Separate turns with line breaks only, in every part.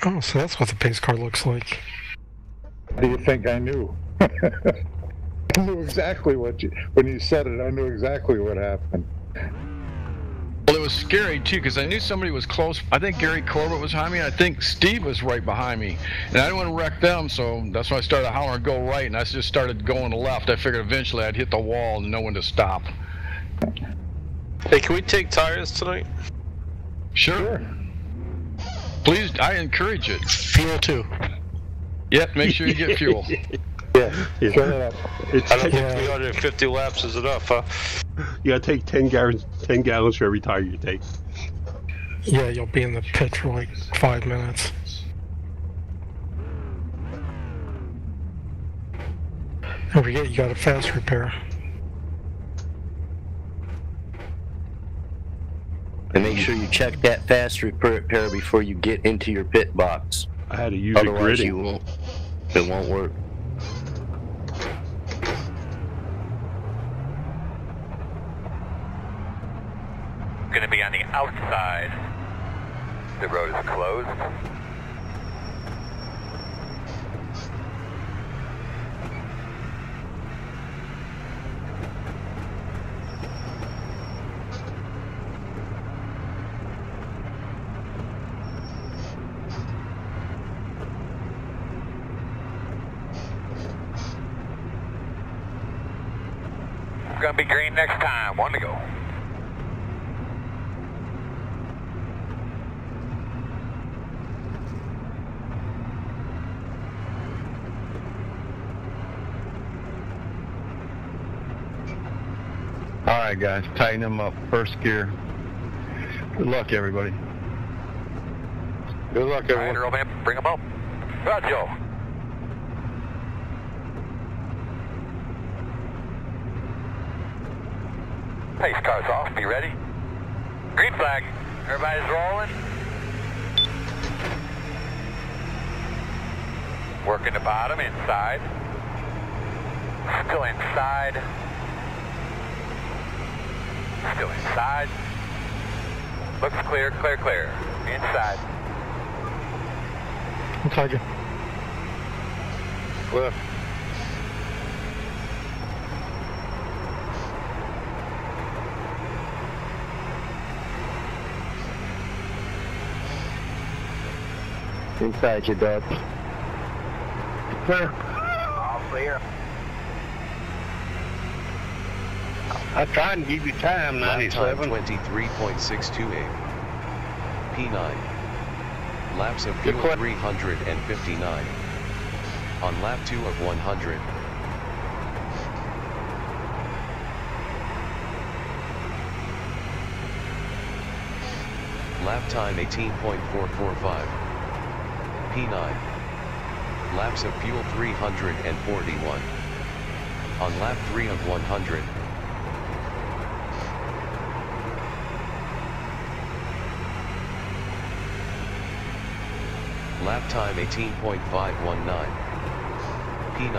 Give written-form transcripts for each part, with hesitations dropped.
Oh, so that's what the pace car looks like.
How do you think I knew? I knew exactly what when you said it, I knew exactly what happened.
Well, it was scary too, because I knew somebody was close. I think Gary Corbett was behind me. I think Steve was right behind me. And I didn't want to wreck them, so that's why I started hollering, go right, and I just started going left. I figured eventually I'd hit the wall and know when to stop.
Hey, can we take tires tonight?
Sure. Please, I encourage it.
Fuel too.
Yep, make sure you get fuel.
Yeah, fill it up.
I don't think 350 laps is enough, huh?
You gotta take 10 gallons for every tire you take.
Yeah, you'll be in the pit for like 5 minutes. Don't forget, you got a fast repair.
And make sure you check that fast repair before you get into your pit box.
I had to use
Otherwise,
it gridding.
It won't work.
Going to be on the outside. The road is closed. It's going to be green next time. 1 to go.
All right, guys, tighten them up. First gear. Good luck, everybody.
Good luck, everyone.
All right, bring them up. Roger. Pace car's off. Be ready. Green flag. Everybody's rolling. Working the bottom, inside. Still inside. Still inside. Looks clear, clear, clear. Inside.
Inside you.
Left.
Inside you, Doug.
Clear.
All clear.
I tried and give you time, 97.
23.628. P9. Laps of fuel 359. On lap 2 of 100. Lap time 18.445. P9. Laps of fuel 341. On lap 3 of 100. Lap time 18.519. P9.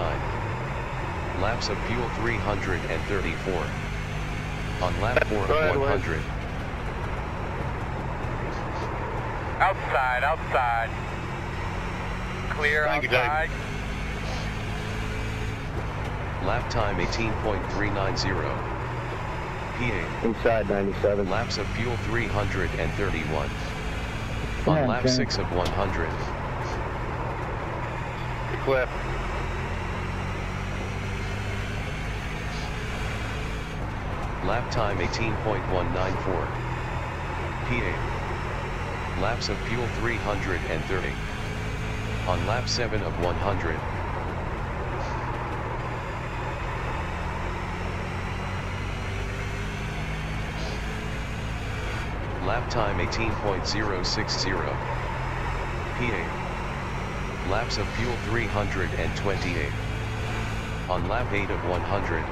Laps of fuel 334. On lap 4 of 100.
Outside, outside. Clear outside.
Lap time 18.390. P8.
Inside 97.
Laps of fuel 331. On lap 6 of 100.
Clip.
Lap time 18.194. P8. Laps of fuel 330. On lap 7 of 100. Lap time 18.060. P8. Laps of fuel 328. On lap 8 of 100.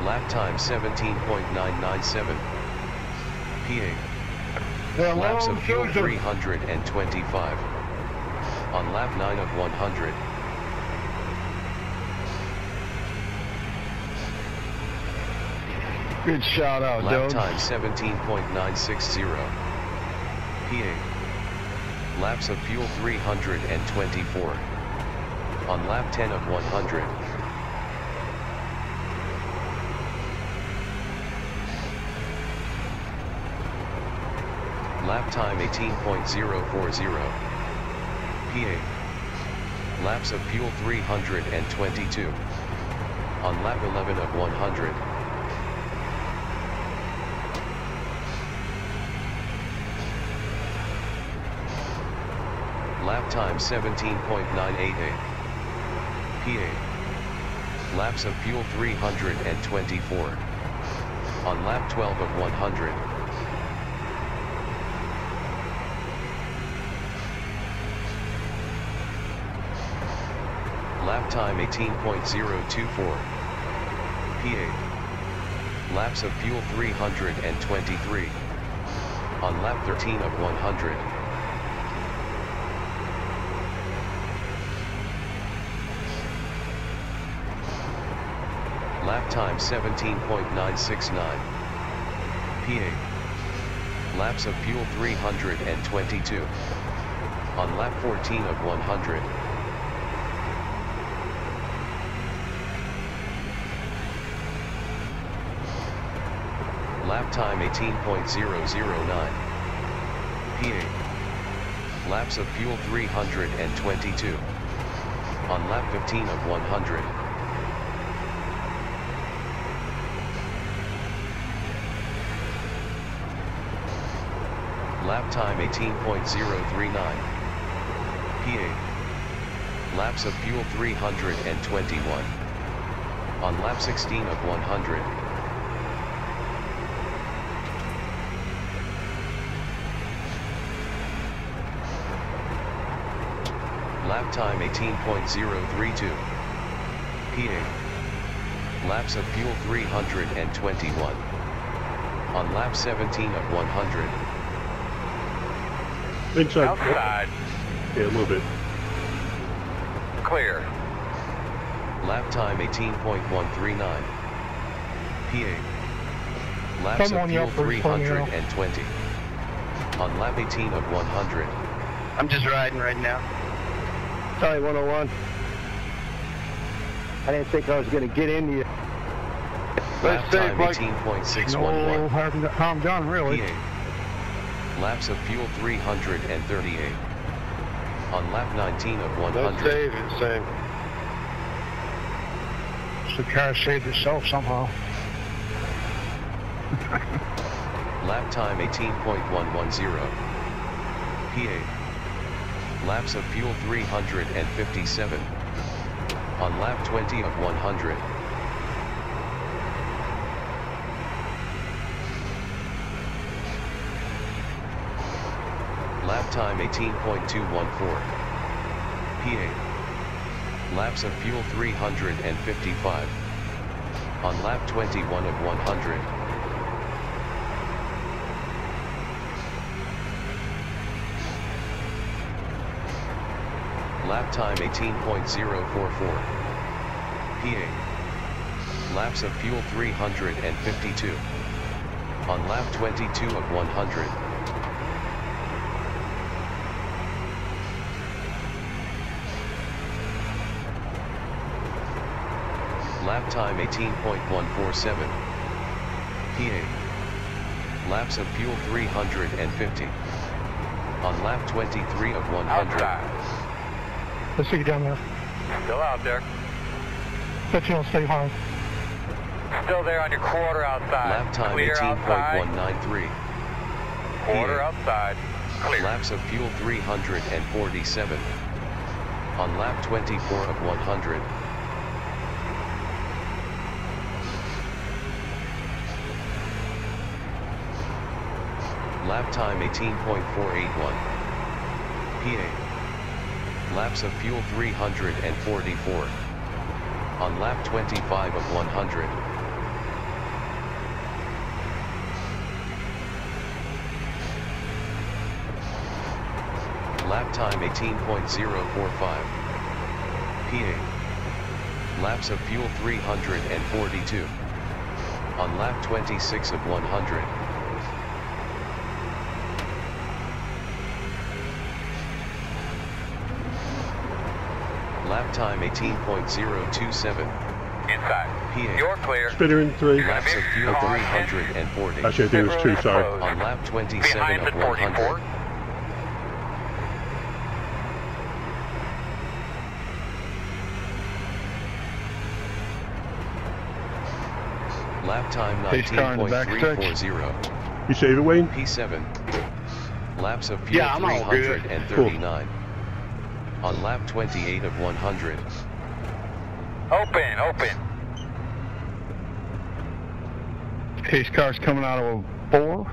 Lap time 17.997. P8. Laps of fuel 325. On lap 9 of 100.
Good shout out,
Lap
Doug.
time 17.960. PA. Laps of fuel 324. On lap 10 of 100. Lap time 18.040. PA. Laps of fuel 322. On lap 11 of 100. Lap time 17.988. PA. Laps of fuel 324. On lap 12 of 100. Lap time 18.024. PA. Laps of fuel 323. On lap 13 of 100. Lap time 17.969. PA. Laps of fuel 322. On lap 14 of 100. Lap time 18.009. PA. Laps of fuel 322. On lap 15 of 100. Lap time 18.039. PA. Laps of fuel 321. On lap 16 of 100. Lap time 18.032. PA. Laps of fuel 321. On lap 17 of 100.
Inside.
Outside.
Yeah, a little bit.
Clear.
Lap time 18.139. PA. Laps
Come
of
on,
fuel
y'all, first one, y'all.
320. On lap 18 of 100.
I'm just riding right now. Sorry, 101. I didn't think I was going to get into you.
Lap time
No,
18.611.
I'm done, really.
PA. Laps of fuel 338. On lap 19 of 100.
save it, same.
The car saved itself somehow.
Lap time 18.110. PA. Laps of fuel 357. On lap 20 of 100. Lap time 18.214. PA. Laps of fuel 355. On lap 21 of 100. Lap time 18.044. PA. Laps of fuel 352. On lap 22 of 100. Lap time 18.147. PA. Laps of fuel 350. On lap 23 of 100.
Outside.
Let's see you down there.
Still out there.
Bet you don't stay high.
Still there on your quarter outside.
Lap time
Clear outside.
18.193.
Quarter outside. Clear.
Laps of fuel 347. On lap 24 of 100. Lap time 18.481. PA. Laps of fuel 344. On lap 25 of 100. Lap time 18.045. PA. Laps of fuel 342. On lap 26 of 100. Lap time 18.027.
Inside.
PA.
You're clear.
Spitter in 3.
Laps of fuel 340.
Actually, I think it was 2, sorry.
On lap 27
Behind
of
the
100.
44.
Lap time
Pace car in the back stretch.
19.340.
You save it, Wayne?
P7. Laps of fuel
Yeah, I'm all good.
339. On lap 28 of 100.
Open.
Pace car's coming out of a 4.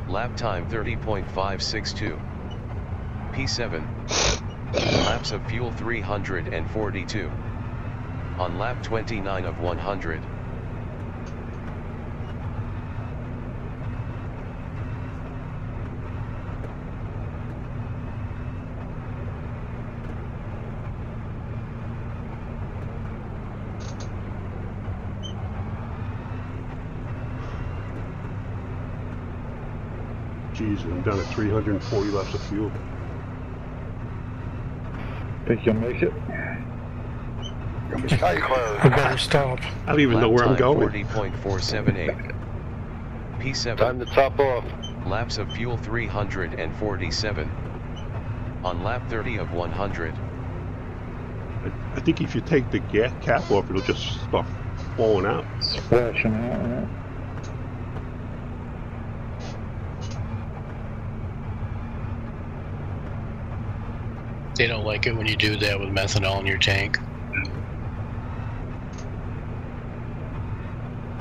Lap time 30.562. P7. Laps of fuel 342. On lap 29 of 100.
Jeez, I'm down at 340 laps of fuel.
Think you'll make it?
Tight close.
We better stop.
I don't even know where I'm going.
40.478. P7.
Time to top off.
Laps of fuel 347. On lap 30 of 100.
I think if you take the cap off, it'll just start falling out.
Splashing out, right?
They don't like it when you do that with methanol in your tank.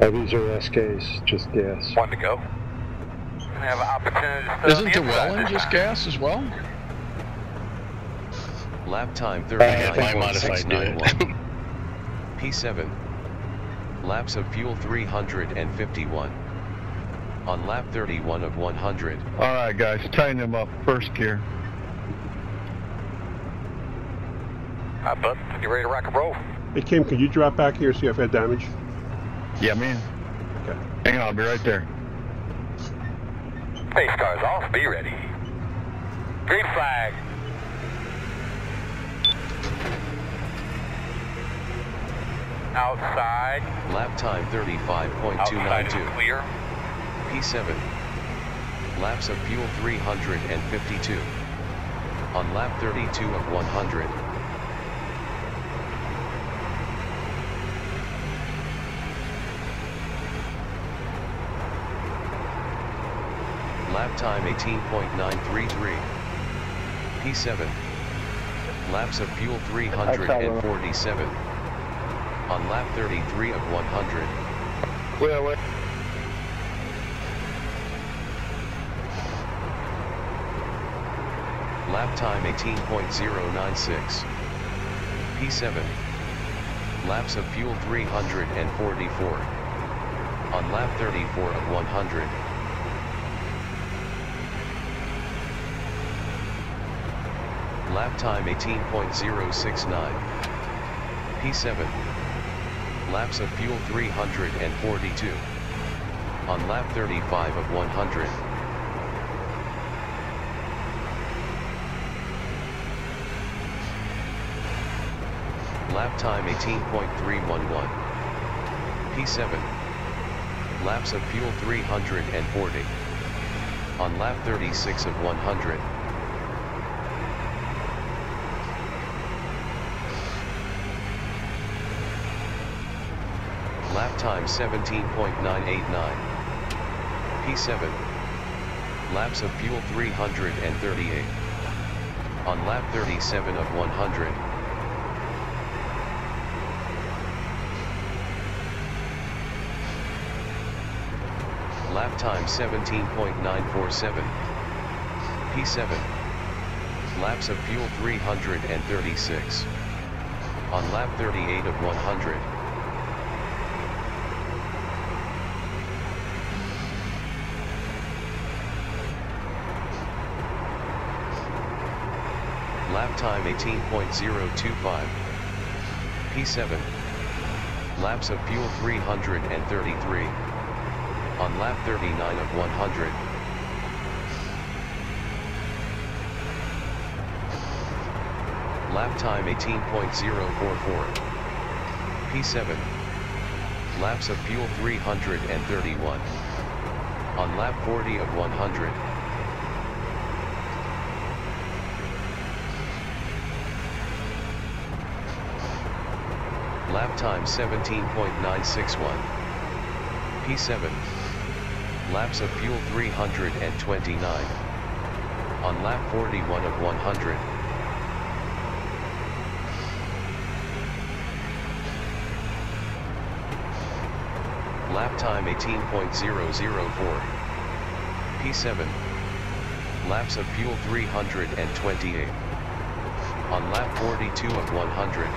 Oh, these are SKs, just gas.
One to go. Gonna have an opportunity to
Isn't the Welland just gas as well?
Lap time
Yeah, my modified did.
39.691. P7. Laps of fuel 351. On lap 31 of 100.
Alright guys, tighten them up. First gear.
Alright, bud. You ready to rock and roll?
Hey, Kim, can you drop back here and see if I had damage?
Yeah, man.
Okay.
Hang on, I'll be right there.
Pace car's off. Be ready. Green flag. Outside.
Lap time
Outside is
35.292.
clear.
P7. Laps of fuel 352. On lap 32 of 100. Lap time 18.933. P7. Laps of fuel 347. On lap 33 of 100.
Clear away.
Lap time 18.096. P7. Laps of fuel 344. On lap 34 of 100. Lap time 18.069. P7. Laps of fuel 342. On lap 35 of 100. Lap time 18.311. P7. Laps of fuel 340. On lap 36 of 100. Lap time 17.989. P7. Laps of fuel 338. On lap 37 of 100. Lap time 17.947. P7. Laps of fuel 336. On lap 38 of 100. Lap time 18.025. P7. Laps of fuel 333. On lap 39 of 100. Lap time 18.044. P7. Laps of fuel 331. On lap 40 of 100. Lap time 17.961. P7. Laps of fuel 329. On lap 41 of 100. Lap time 18.004. P7. Laps of fuel 328. On lap 42 of 100.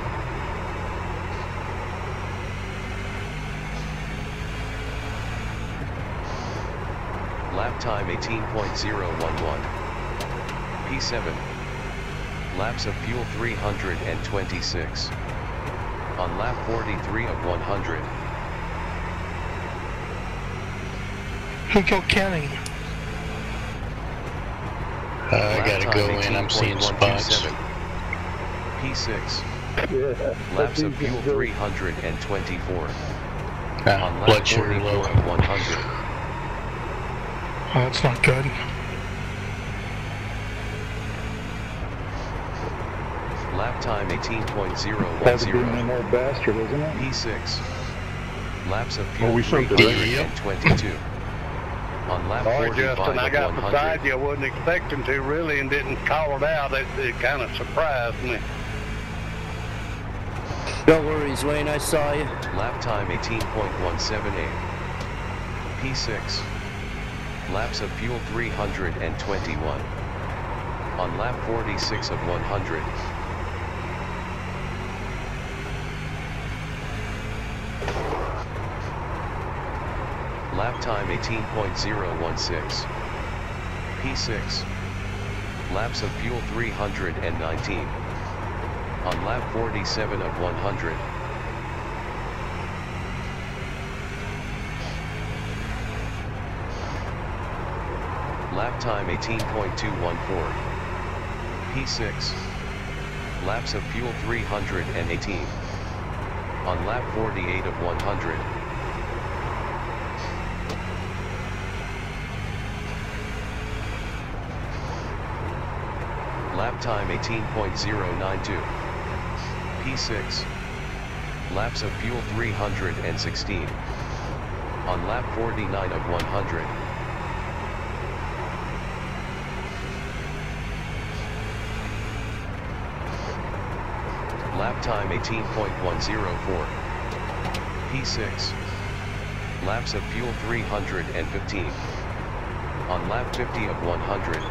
Lap time 18.011. P7. Laps of fuel 326. On lap 43 of 100.
Go Kenny.
I gotta go in, I'm seeing spots.
P6.
Yeah.
Laps of fuel 324. On lap
Blood sugar
44
low.
of 100.
Oh, that's not good.
Lap time
That's being
18.010.
an old bastard, isn't it?
P6. Laps of fuel
we summed it right.
322. On lap
Sorry,
45
Justin, I
of
got
100.
beside you. I wasn't expecting to, really, and didn't call it out. It kind of surprised me.
No worries, Wayne, I saw you.
Lap time 18.178. P6. Laps of fuel 321. On lap 46 of 100. Lap time 18.016. P6. Laps of fuel 319. On lap 47 of 100. Lap time 18.214. P6. Laps of fuel 318. On lap 48 of 100. Lap time 18.092. P6. Laps of fuel 316. On lap 49 of 100. Lap time 18.104. P6. Laps of fuel 315. On lap 50 of 100.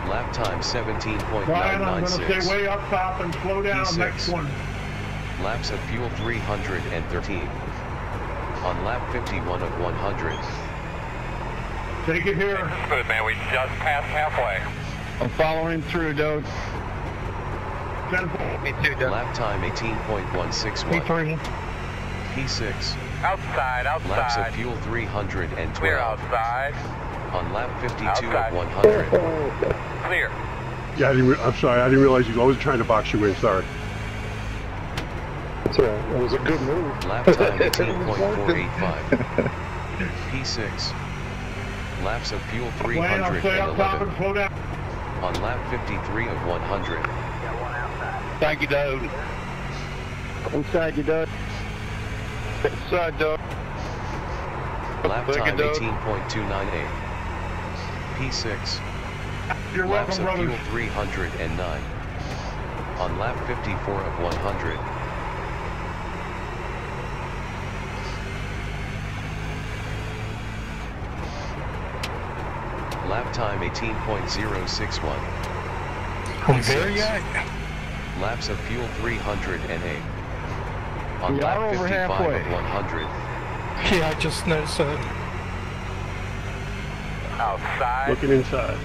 Lap time 17.996.
Brian, I'm going to stay way up top and slow down
P6.
next one.
Laps of fuel 313. On lap 51 of 100.
Take it here.
Smooth, man. We just passed halfway.
I'm following through, Doug.
Me
too, Doug.
Lap time 18.161.
P3.
P6.
Outside,
Laps of
outside.
fuel 312.
Clear outside.
On lap 52
Outside.
of 100.
Clear.
Yeah, I'm sorry, I didn't realize you. I was trying to box you in. Sorry.
That's right. It was a good move.
Lap time 18.485. P6. Laps of fuel
Wayne, I'll stay up top
311.
and slow down.
On lap 53 of 100.
Thank you, Doug. Inside you, Doug. Inside, Doug.
Lap
Thank you,
time
Doug.
18.298. P6.
You're
Laps
welcome,
of fuel
brothers.
309. On lap 54 of 100. Lap time 18.061.
Are we there yet?
Laps of fuel 308. On
We
lap
are over
55
halfway.
of 100.
Yeah, I just noticed that.
Outside.
Looking inside.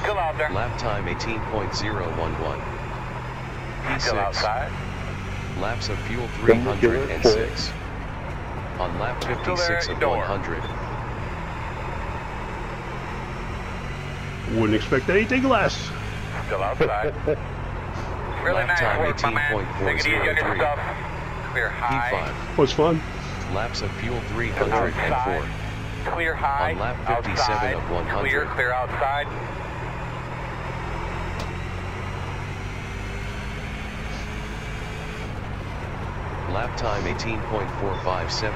Still out there.
Lap time 18.011.
Still
P6.
outside.
Laps of fuel 306. On lap 56 of 100.
Wouldn't expect anything less.
Still outside. Really
Lap
nice
time
work, my man. Take it easy on
18.403.
yourself. Clear high.
P5.
Was fun.
Laps of fuel 304.
Clear high.
On lap 57
outside.
of 100.
Clear outside.
Lap time 18.457.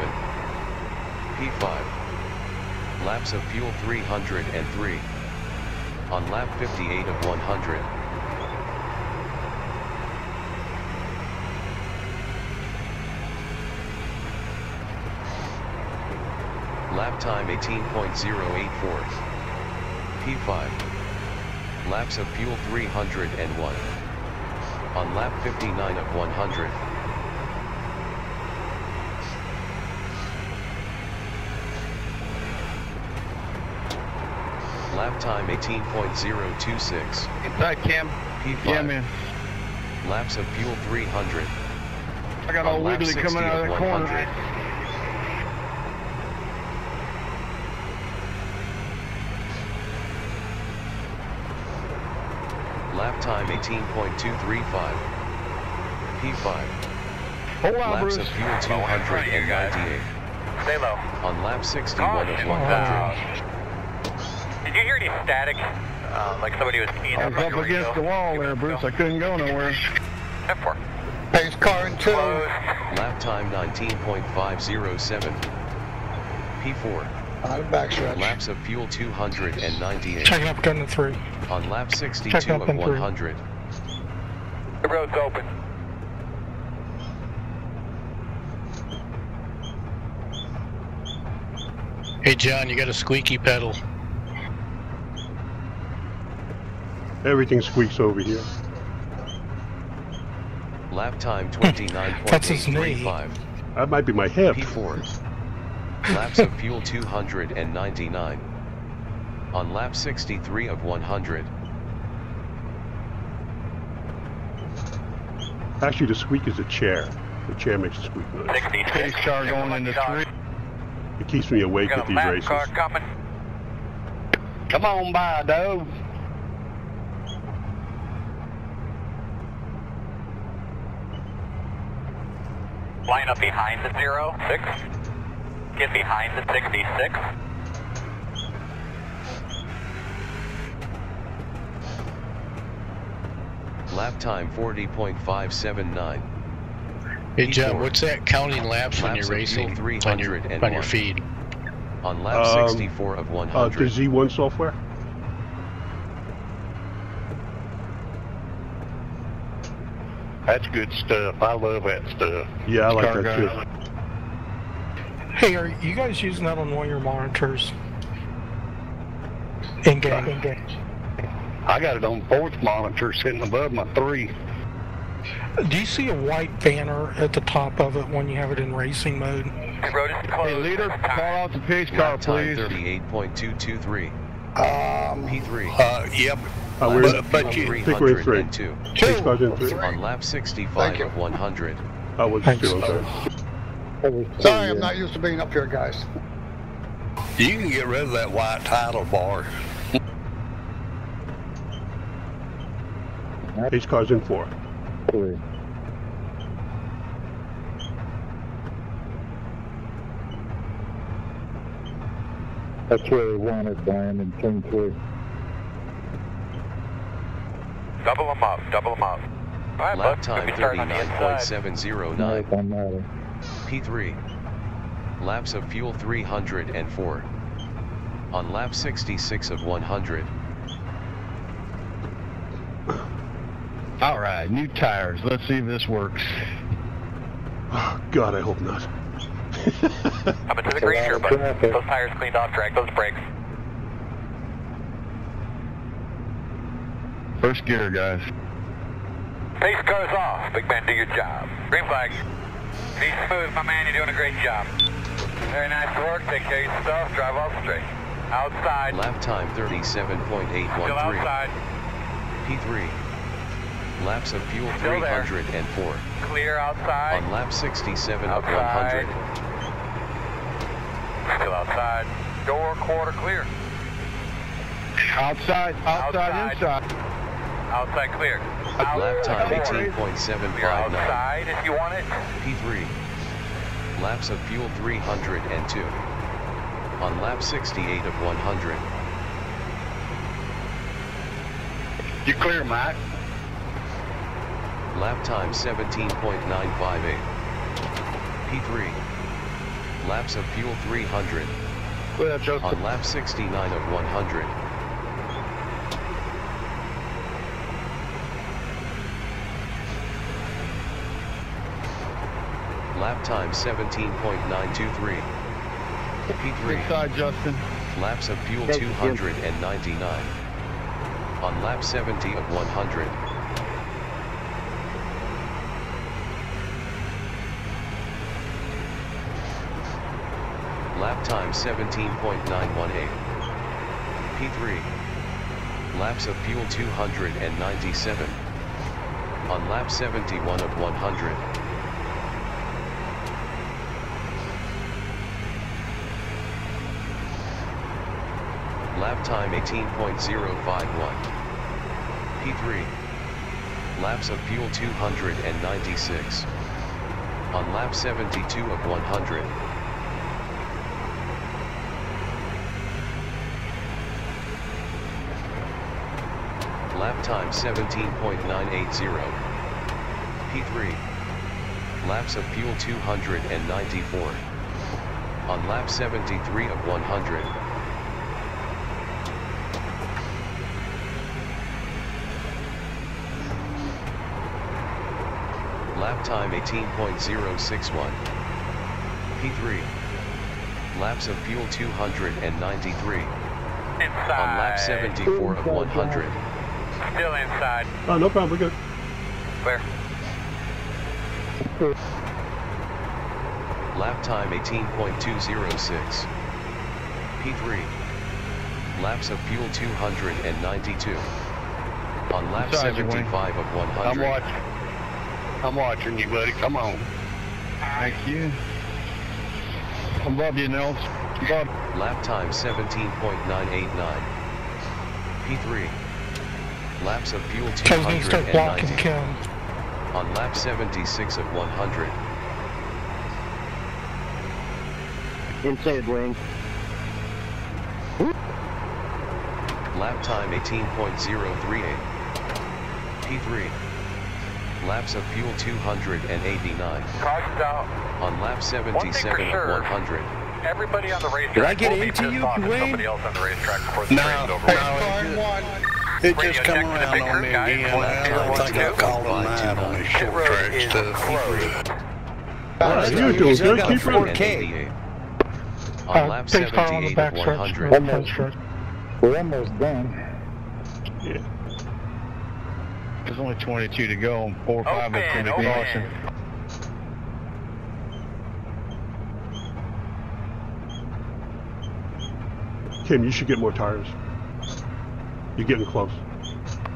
P5. Laps of fuel 303. On lap 58 of 100. Lap time 18.084. P5. Laps of fuel 301. On lap 59 of 100. Lap time 18.026.
Inside, Cam.
P5.
Yeah, man.
Laps of fuel 300.
I got all
On lap
wiggly
60
coming out of
of
that corner.
100. Lap time 18.235. P5.
Hold on,
Laps
Bruce.
of fuel 298.
Stay low.
On lap 61 of
Caution.
100.
Did you hear any static? Like somebody was keying
I
up
was
on
up
your
against the
radio?
wall there, Bruce. I couldn't go nowhere.
10-4.
Pace car in two.
Close.
Lap time 19.507. P4.
Out of backstretch.
Laps of fuel 298.
Checking up gun to 3.
On lap 62
Check up
of
and through.
100.
The road's open.
Hey John, you got a squeaky pedal.
Everything squeaks over here.
Lap time
That's his knee.
29.835.
That might be my hip.
P4. Laps of fuel 299. On lap 63 of 100.
Actually, the squeak is the chair. The chair makes a squeak noise.
66.
Pace car going into three.
It keeps me awake
Got
at
a
these
lap
races.
car coming.
Come on by, Dove.
Line up behind the 06. Get behind the 66.
Lap time 40.579.
Hey John,
P4.
what's that counting laps when
Laps
you're
of fuel
racing
301.
on your feed?
On lap 64 of
The
100.
Z1 software?
That's good stuff. I love that stuff.
Yeah, I like
Car
that too.
guy.
Hey, are you guys using that on one of your monitors? In-game.
I got it on fourth monitor sitting above my 3.
Do you see a white banner at the top of it when you have it in racing mode?
The road is closed.
Hey, leader, call out the pace car,
Lap time
please.
38.223. P3.
Yep.
We're
But
I
you-
think we're in 3.
302.
Pace car's in 3.
On lap 65 of 100.
I was
Thanks.
2, okay.
Sorry, I'm not used to being up here, guys.
You can get rid of that white title bar.
Pace car's in 4.
3. That's where we want it, Brian, in King 3.
Double them up. Double them up. All right,
Lap
bud.
time
We'll be starting on the inside.
39.709.
Doesn't matter.
P3. Laps of fuel 304. On lap 66 of 100.
All right, new tires. Let's see if this works.
Oh, God, I hope not.
Up into the green here, bud. Those tires cleaned off. Drag those brakes.
First gear, guys.
Pace car's off. Big man, do your job. Green flag. Be smooth, my man. You're doing a great job. Very nice work. Take care of your stuff. Drive off straight. Outside.
Lap time 37.813.
Still outside.
P3. Laps of fuel
Still there.
304.
Clear outside.
On lap 67 of
Outside.
100.
Still outside. Door quarter clear.
Outside, inside.
Outside clear.
Lap time
Clear
18.759.
outside if you want it.
P3. Laps of fuel 302. On lap 68 of 100.
You clear, Mike.
Lap time 17.958. P3. Laps of fuel 300.
Well, Justin.
On lap 69 of 100. Lap time 17.923. P3.
Inside, Justin.
Laps of fuel 299. On lap 70 of 100. Lap time 17.918. P3. Laps of fuel 297. On lap 71 of 100. Lap time 18.051. P3. Laps of fuel 296. On lap 72 of 100. Lap time 17.980. P3. Laps of fuel 294. On lap 73 of 100. Lap time 18.061. P3. Laps of fuel 293.
Inside.
On lap 74 of 100.
Still inside.
Oh, no problem, we're good.
Clear.
Lap time 18.206. P3. Laps of fuel 292. On lap
Inside,
75 of 100.
I'm watching you, buddy. Come on. Thank you. Above you, Nels. Above.
Lap time 17.989. P3. Laps of fuel
Because we start blocking
290.
Kim.
On lap 76 of 100.
Inside wing.
Lap time 18.038. P3. Laps of fuel 289.
Caution's out.
On lap 77
sure.
of 100.
Everybody on the racetrack.
Did I get
will be
into
pissed
you,
off if
Wayne?
somebody else on the racetrack before the
No,
train's over.
It
Radio
just come
check to the
around
picture,
on me
guys.
again. I think I called him out on his short track stuff.
Alright, you're doing good. Keep running.
4K. On lap
Big car on the
78 of
back stretch.
100.
Front stretch.
We're almost done.
Yeah.
There's only 22 to go. 4 or 5 is going to be caution.
Kim, you should get more tires. You're getting close.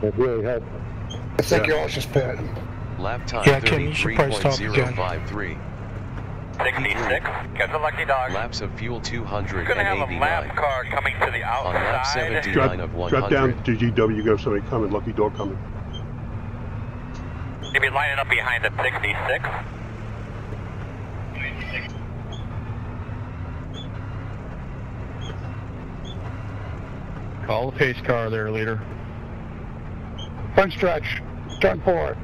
It really helped.
I think you all just pit.
Lap time
Yeah, Kim, you should probably stop again.
33.053.
66. Get the lucky dog.
Laps of fuel
You're going to have a lap
289.
car coming to the
On lap
outside.
79 of 100.
Drop down to GW, you got somebody coming, lucky door coming.
You'll be lining up behind the 66.
Call the pace car there, leader.
Front stretch. Turn forward.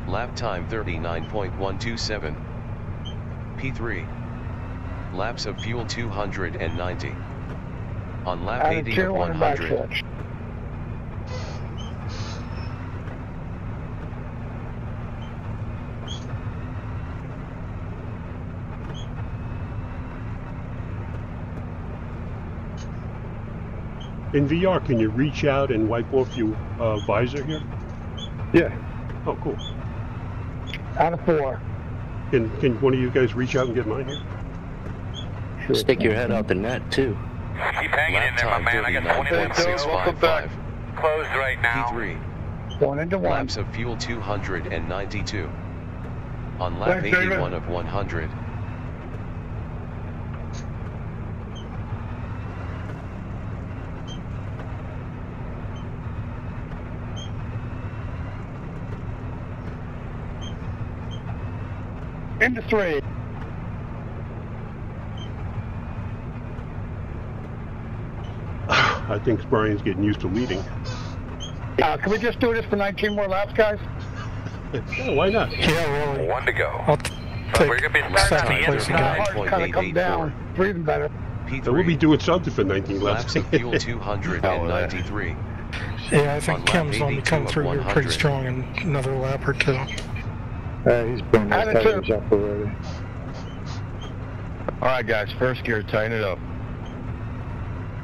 Lap time 39.127. P3. Laps of fuel 290. On lap
Out of
80
tier
of
1 and back
100.
stretch.
In VR, can you reach out and wipe off your visor here?
Yeah.
Oh, cool.
Out of 4.
Can one of you guys reach out and get mine here?
Sure.
Stick your head out the net, too.
Keep hanging in there, my man. I got
39.655.
Closed right now.
P3.
Going into 1.
Laps of fuel 292. On lap 81 of 100.
Into 3.
I think Brian's getting used to leading.
Can we just do this for 19 more laps, guys?
Yeah, why not?
Yeah, really.
1 to go.
I'll
We're
take
gonna be
second place again.
Heart kind of come down. Breathing better.
So we'll be doing something for 19 laps.
Laps of fuel 293.
Yeah, I think
On lap
Kim's going to
82
come
of
through here
100.
pretty strong in another lap or 2.
He's bringing his tires up already.
Alright guys, first gear, tighten it up.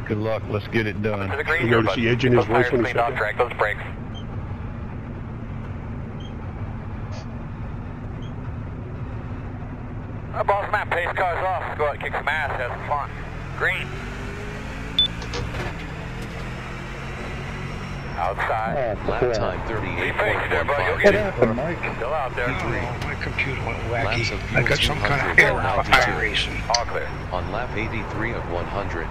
Good luck, let's get it done.
To the green
You
here,
notice
bud.
the edge in
Keep
his
those
voice
tires
when he
cleaned
said
off, drag those brakes. Boss man, pace cars off. Go out, kick some ass, have some fun. Green. Outside.
Lap time
Keep pace there, bud. You'll
38.158.
get it.
happened, Mike?
Still out there.
My computer went
Laps
wacky.
of fuel
I got some kind of error for
292.
racing.
All clear.
On lap 83 of 100.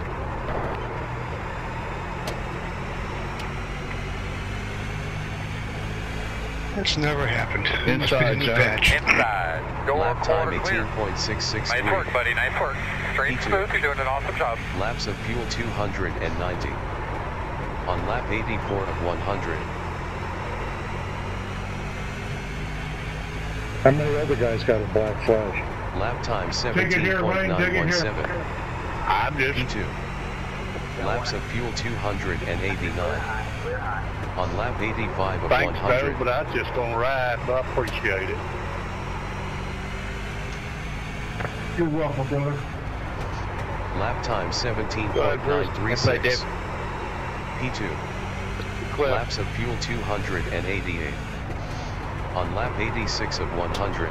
That's never happened. Must be the
Inside,
new
John.
patch.
Inside. Door
Lap time
quarter clear.
18.663.
Nice work, buddy. Nice work. Straight
P2.
smooth. You're doing an awesome job.
Laps of fuel 290. On lap 84 of 100.
How many other guys got a black flash?
Lap time
Take it here, Wayne, take it here.
17.917.
I'm just...
P2. Laps of fuel 289. On lap 85 of
Thanks, Barry,
100.
but I was just gonna ride, but I appreciate it.
You're welcome, brother.
Lap time
Go ahead, Bruce. That's right,
17.936.
Dave.
P2.
Clear.
Laps of fuel 288. On lap 86 of 100.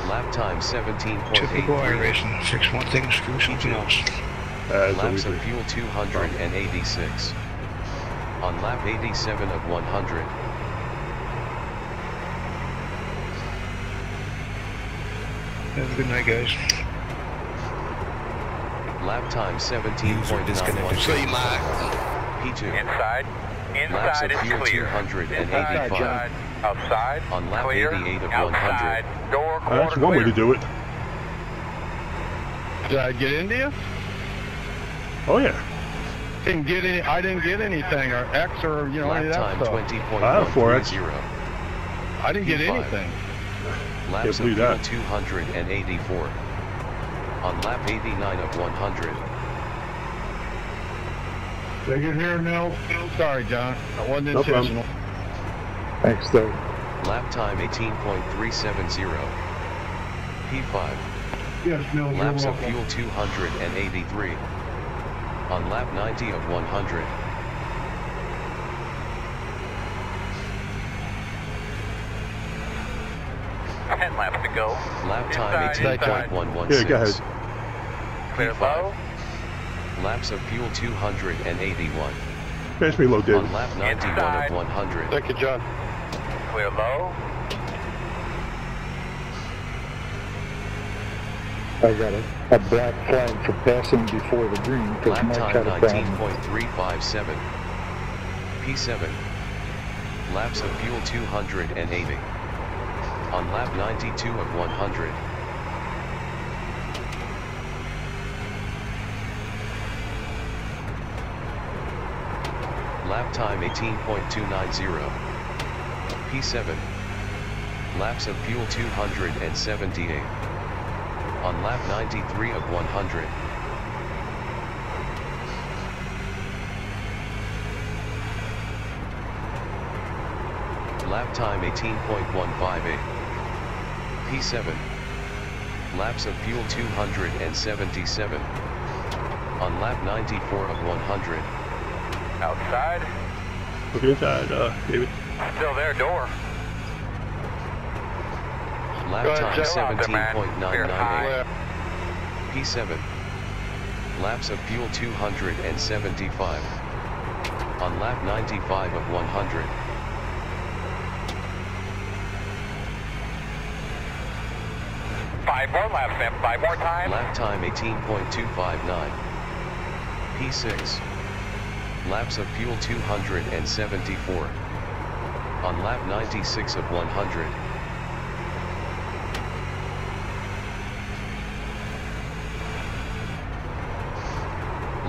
Lap time
Typical
17.83.
iRacing. 6 one thing, screw something else.
Laps of fuel 286. On lap 87 of 100.
Have a good night, guys.
Lap time 17.917.
See, Mike.
P2.
Inside.
Laps
Inside
of
is
fuel
clear.
285.
Inside. Outside.
On lap
Clear.
88 of
Outside.
100.
Door quarter
That's one way to
clear.
do it.
Did I get into you?
Oh, yeah.
Didn't get any. I didn't get anything, or X, or any
Lap
of that
time
stuff.
20.130.
I didn't get
P5.
anything.
Laps of
believe
fuel
that.
284. On lap 89 of 100.
Take it here, Nels.
Sorry, John. I wasn't
No problem.
intentional.
Thanks, Doug.
Lap time 18.370. P5.
Yes, Nels, you're
Laps of
welcome.
fuel 283. On lap 90 of 100.
Ten laps to go.
Lap time
Inside,
18.116.
Yeah, go ahead.
Clear low.
Laps of fuel 281.
Pass me low, David.
On lap 91
Inside.
of 100.
Thank you, John.
Clear low.
I got a black flag for passing before the green because
Lap
Mike
time
had a problem.
19.357. P7. Laps of fuel 280. On lap 92 of 100. Lap time 18.290. P7. Laps of fuel 278. On lap 93 of 100. Lap time 18.158. P7. Laps of fuel 277. On lap 94 of 100.
Outside.
Look inside, David.
Still there, door.
Lap time 17.998. P7. Laps of fuel 275. On lap 95 of 100.
Five more laps, man. 5 more times.
Lap time 18.259. P6. Laps of fuel 274. On lap 96 of 100.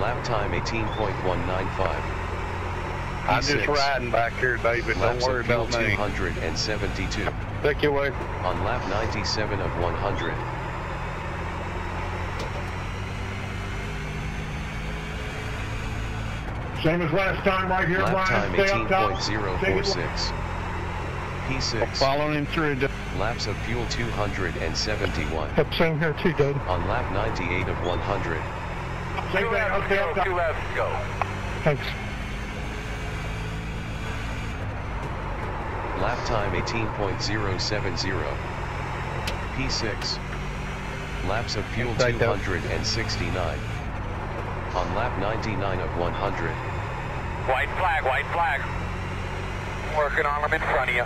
Lap time 18.195.
I'm just riding back here, David. Don't worry about me.
272.
Take you away.
On lap 97 of 100.
Same as last time, right here,
Lap
Brian.
time
Stay up top.
18.046. P6.
Following through.
Laps of fuel 271.
Yep, same here too, Doug.
On lap 98 of 100.
Same thing. I'll stay up top.
2 laps to go.
Thanks.
Lap time 18.070. P6. Laps of fuel 269. On lap 99 of 100.
White flag, white flag. Working on them in front of you.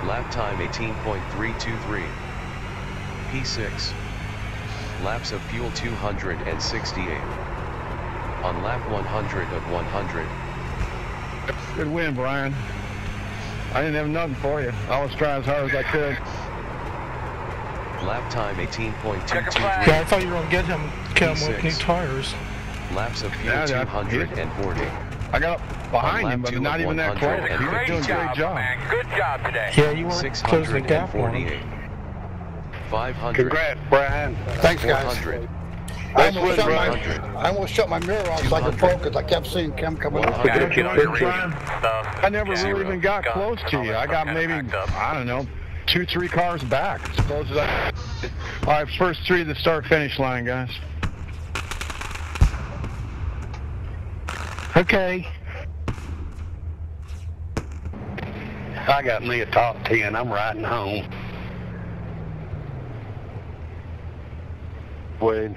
Lap time 18.323. P6. Laps of fuel 268. On lap 100 of 100.
Good win, Brian. I didn't have nothing for you. I was trying as hard as I could.
Lap time 18.223.
Yeah, I thought you were gonna get him with new tires.
Laps of fuel 240.
I got up behind him, but not even that close. He was doing a great job.
Man. Good job today.
Yeah, you weren't closing the gap on him.
500.
Congrats, Brian.
Thanks, guys.
400.
I almost shut my mirror off so I could focus. I kept seeing Kim coming up.
I never really even got close to you. I got maybe, I don't know, 2-3 cars back. Suppose that. All right, first 3 to the start-finish line, guys.
Okay.
I got me a top 10. I'm riding home. Wait.